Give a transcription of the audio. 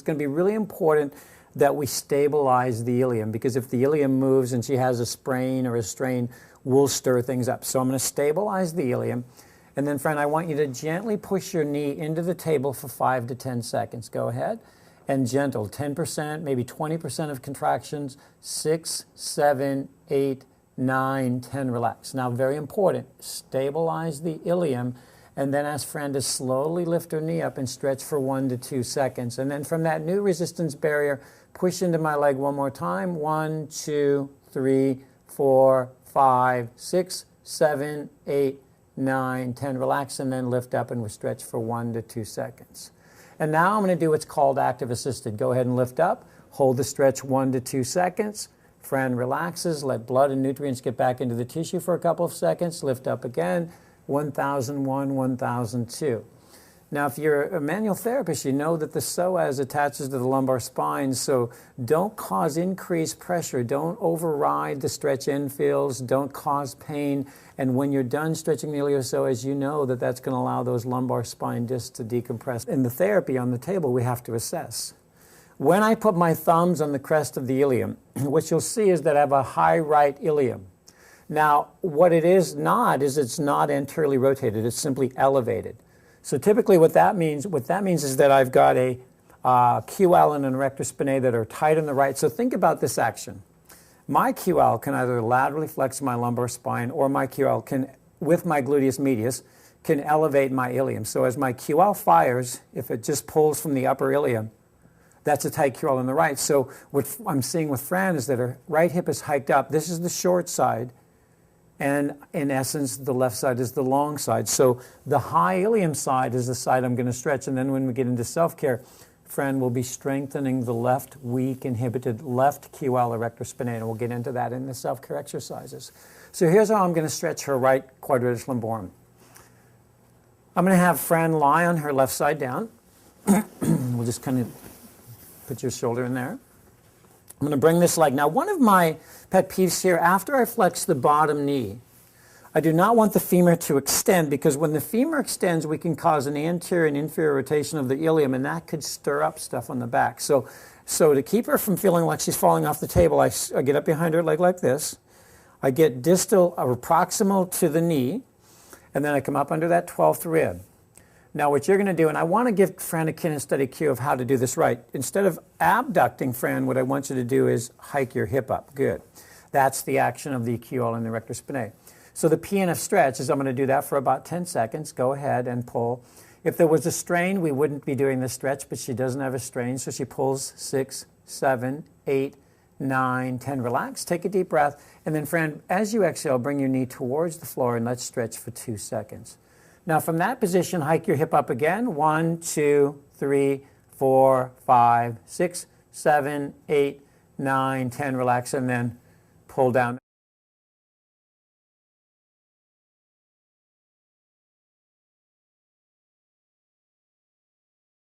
going to be really important that we stabilize the ilium, because if the ilium moves and she has a sprain or a strain, we'll stir things up. So I'm going to stabilize the ilium. And then, friend, I want you to gently push your knee into the table for 5 to 10 seconds. Go ahead. And gentle, 10%, maybe 20% of contractions, 6, 7, 8, 9, 10, relax. Now, very important, stabilize the ilium, and then ask friend to slowly lift her knee up and stretch for 1 to 2 seconds. And then from that new resistance barrier, push into my leg one more time. 1, 2, 3, 4, 5, 6, 7, 8, 9, 10, relax, and then lift up and we stretch for 1 to 2 seconds. And now I'm going to do what's called active assisted. Go ahead and lift up, hold the stretch 1 to 2 seconds. Friend relaxes, let blood and nutrients get back into the tissue for a couple of seconds. Lift up again, 1001, 1002. Now, if you're a manual therapist, you know that the psoas attaches to the lumbar spine, so don't cause increased pressure. Don't override the stretch end fields. Don't cause pain. And when you're done stretching the iliopsoas, you know that that's going to allow those lumbar spine discs to decompress. In the therapy on the table, we have to assess. When I put my thumbs on the crest of the ilium, what you'll see is that I have a high right ilium. Now, what it is not is it's not anteriorly rotated. It's simply elevated. So typically what that means is that I've got a QL and an erector spinae that are tight on the right. So think about this action. My QL can either laterally flex my lumbar spine, or my QL can, with my gluteus medius, can elevate my ilium. So as my QL fires, if it just pulls from the upper ilium, that's a tight QL on the right. So what I'm seeing with Fran is that her right hip is hiked up. This is the short side. And in essence, the left side is the long side. So the high ilium side is the side I'm going to stretch. And then when we get into self-care, Fran will be strengthening the left weak, inhibited left QL erector spinae. And we'll get into that in the self-care exercises. So here's how I'm going to stretch her right quadratus lumborum. I'm going to have Fran lie on her left side down. We'll just kind of put your shoulder in there. I'm going to bring this leg. Now, one of my pet peeves here, after I flex the bottom knee, I do not want the femur to extend, because when the femur extends, we can cause an anterior and inferior rotation of the ilium, and that could stir up stuff on the back. So to keep her from feeling like she's falling off the table, I get up behind her leg like this. I get distal or proximal to the knee, and then I come up under that 12th rib. Now what you're going to do, and I want to give Fran a kinesthetic cue of how to do this right. Instead of abducting, Fran, what I want you to do is hike your hip up. Good. That's the action of the QL and the erector spinae. So the PNF stretch is I'm going to do that for about 10 seconds. Go ahead and pull. If there was a strain, we wouldn't be doing this stretch, but she doesn't have a strain, so she pulls 6, 7, 8, 9, 10. Relax. Take a deep breath. And then, Fran, as you exhale, bring your knee towards the floor and let's stretch for 2 seconds. Now, from that position, hike your hip up again. 1, 2, 3, 4, 5, 6, 7, 8, 9, 10. Relax, and then pull down.